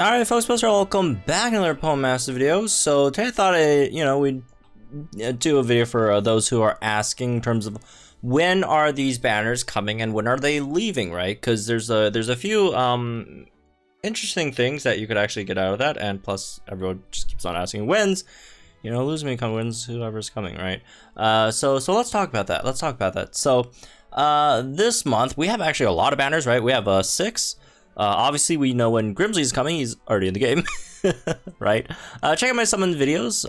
Alright folks, welcome back to another Poem Master video. So today I thought we'd do a video for those who are asking in terms of when are these banners coming and when are they leaving, right? Because there's a few interesting things that you could actually get out of that, and plus everyone just keeps on asking when's, lose me come wins whoever's coming, right? So let's talk about that. So this month we have actually a lot of banners, right? We have 6. Obviously we know when Grimsley is coming, he's already in the game, right? Check out my summon videos,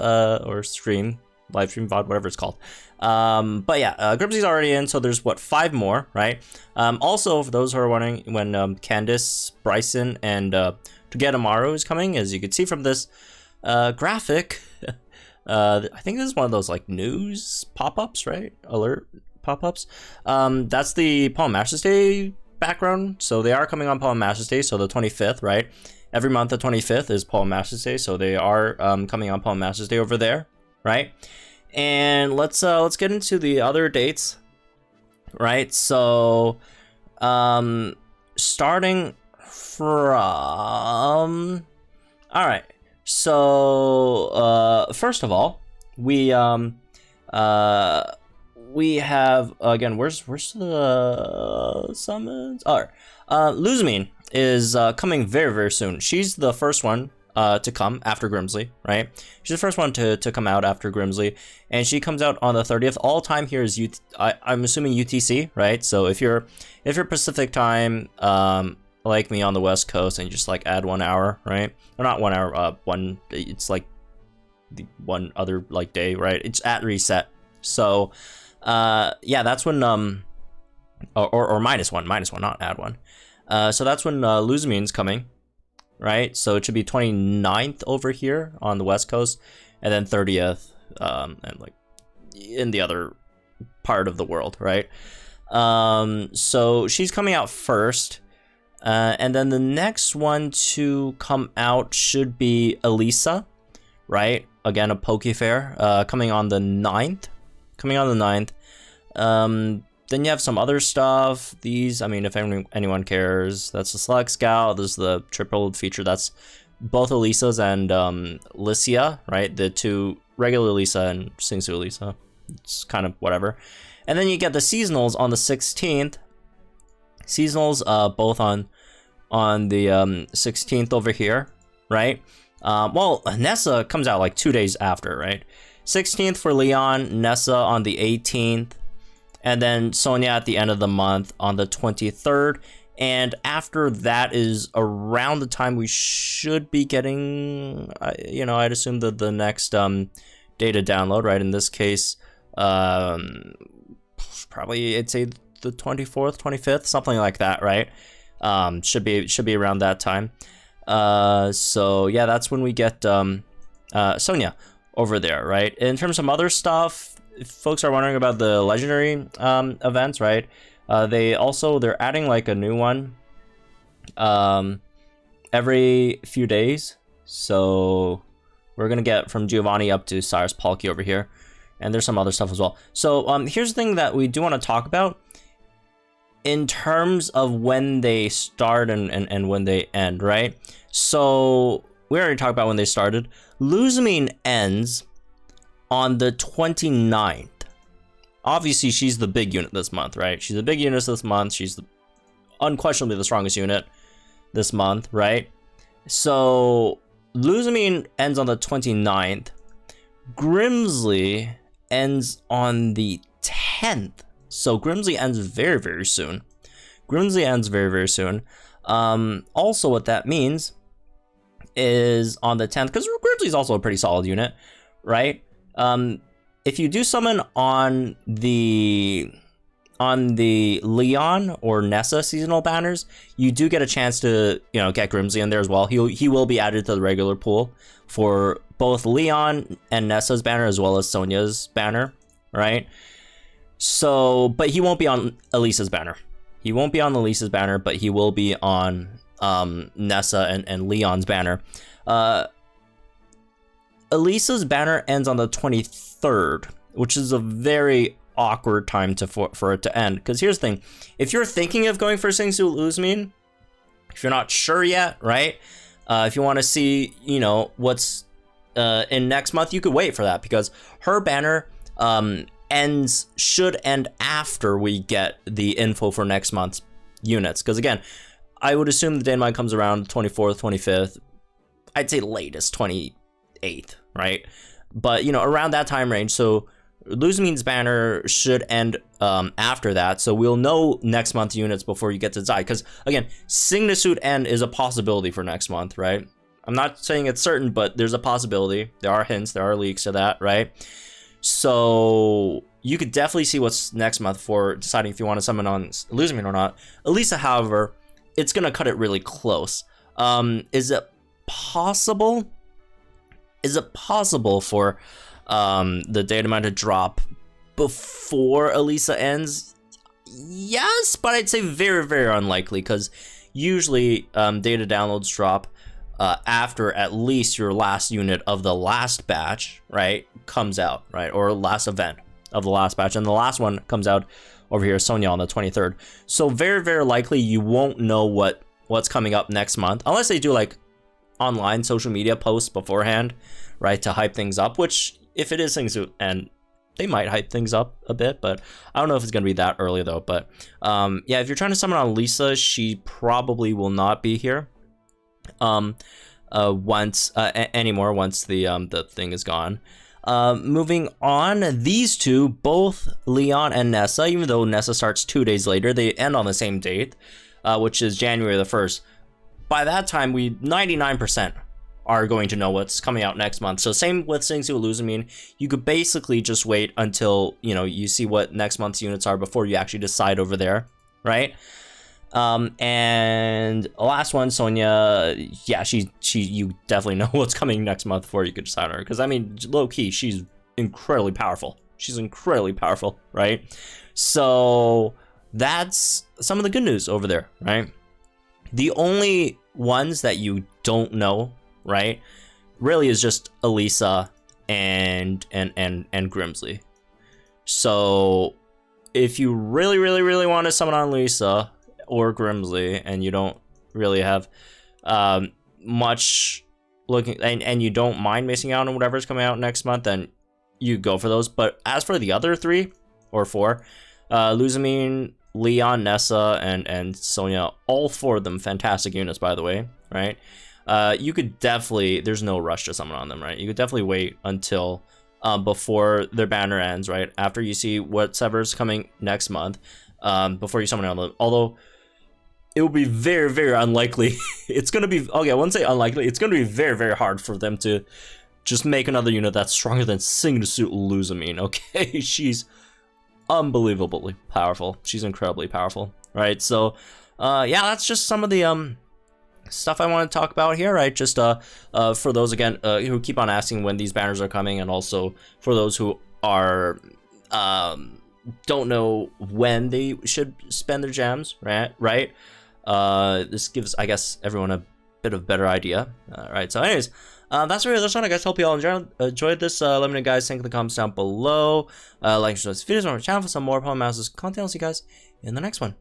or stream, live stream, VOD, whatever it's called. But yeah, Grimsley's already in, so there's 5 more, right? Also, for those who are wondering when Candace, Bryson, and Togedemaru is coming, as you can see from this graphic, I think this is one of those like news pop-ups, right? Alert pop-ups. That's the Poem Masters Day background, so they are coming on Poem Masters Day, so the 25th, right? Every month the 25th is Poem Masters Day, so they are coming on Poem Masters Day over there, right? And let's get into the other dates, right? So starting from, all right, so first of all, we have, again, where's the summons? All right, Luzmine is coming very soon. She's the first one to come after Grimsley, right? She's the first one to come out after Grimsley, and she comes out on the 30th. All time here is I'm assuming UTC, right? So if you're Pacific time, like me on the West Coast, and you just like add 1 hour, right? Or not 1 hour, it's like the one other like day, right? It's at reset. So yeah, that's when or -1, not add 1. So that's when Luzmine's coming, right? So it should be 29th over here on the West Coast, and then 30th and like in the other part of the world, right? So she's coming out first, and then the next one to come out should be Elisa, right? Again, a Pokefair, coming on the 9th. Then you have some other stuff. These, I mean, if anyone cares, that's the Select Scout. This is the triple feature. That's both Elisas and Lycia, right? The 2 regular Elisa and Singsu Elisa. It's kind of whatever. And then you get the seasonals on the 16th. Seasonals, both on the 16th over here, right? Well, Nessa comes out like 2 days after, right? 16th for Leon, Nessa on the 18th, and then Sonia at the end of the month on the 23rd. And after that is around the time we should be getting, I'd assume the next data download, right? In this case, probably I'd say the 24th, 25th, something like that, right? Should be around that time. So yeah, that's when we get Sonia over there, right? In terms of other stuff, if folks are wondering about the legendary events, right? They're adding like a new one every few days. So we're gonna get from Giovanni up to Cyrus Palki over here, and there's some other stuff as well. So here's the thing that we do want to talk about in terms of when they start and when they end, right? So we already talked about when they started. Luzmine ends on the 29th. Obviously, she's the big unit this month, right? She's the big unit this month. She's unquestionably the strongest unit this month, right? So Luzmine ends on the 29th. Grimsley ends on the 10th. So Grimsley ends very soon. Very soon. Also, what that means is on the 10th, because Grimsley's also a pretty solid unit, right? If you do summon on the Leon or Nessa seasonal banners, you do get a chance to get Grimsley in there as well. He will be added to the regular pool for both Leon and Nessa's banner as well as Sonia's banner, right? So, but he won't be on Elisa's banner. But he will be on Nessa and Leon's banner. Elisa's banner ends on the 23rd, which is a very awkward time for it to end. Because here's the thing. If you're thinking of going for Singsu Luzmine, if you're not sure yet, right? If you want to see, you know, what's in next month, you could wait for that, because her banner should end after we get the info for next month's units. Because again, I would assume the Dynamite comes around 24th, 25th. I'd say latest 28th, right? But, you know, around that time range. So Luzamine's banner should end after that. So we'll know next month units before you get to Zai. Because, again, Signasuit End is a possibility for next month, right? I'm not saying it's certain, but there's a possibility. There are hints, there are leaks to that, right? So you could definitely see what's next month for deciding if you want to summon on Luzamine or not. Elisa, however, it's going to cut it really close. Is it possible? Is it possible for the Dynamite to drop before Elisa ends? Yes, but I'd say very, very unlikely, because usually data downloads drop after at least your last unit of the last batch, right, comes out, right, or last event of the last batch, and the last one comes out over here, Sonya, on the 23rd. So very, very likely you won't know what's coming up next month, unless they do like online social media posts beforehand, right, to hype things up, which if it is things, and they might hype things up a bit, but I don't know if it's going to be that early though. But yeah, if you're trying to summon on Lisa, she probably will not be here anymore once the thing is gone. Moving on, these two, both Leon and Nessa, even though Nessa starts 2 days later, they end on the same date, which is January the 1st. By that time, we 99% are going to know what's coming out next month. So same with Signasuit Luzamine. You could basically just wait until, you know, you see what next month's units are before you actually decide over there, right? And last one, Sonya, yeah, you definitely know what's coming next month before you could decide on her. Because, I mean, low-key, she's incredibly powerful. She's incredibly powerful, right? So that's some of the good news over there, right? The only ones that you don't know, right, really is just Elisa and Grimsley. So if you really, really, really want to summon on Lisa or Grimsley, and you don't really have much looking, and you don't mind missing out on whatever's coming out next month, then you go for those. But as for the other 3 or 4, Luzamine, Leon, Nessa, and Sonya, all 4 of them fantastic units, by the way, right? You could definitely, there's no rush to summon on them, right? You could definitely wait until before their banner ends, right? After you see whatever's coming next month, before you summon on them. Although it will be very, very unlikely. It's going to be, okay, I wouldn't say unlikely. It's going to be very, very hard for them to just make another unit that's stronger than Signasuit Luzamine, okay? She's unbelievably powerful. She's incredibly powerful, right? So, yeah, that's just some of the stuff I want to talk about here, right? Just for those, again, who keep on asking when these banners are coming, and also for those who are don't know when they should spend their gems, right? This gives, I guess, everyone a bit of better idea, right? So anyways, that's really this one. I guess hope you all enjoyed this. Let me know, guys, think in the comments down below. Like and share this video on our channel for some more Pokemon Masters content. I'll see you guys in the next one.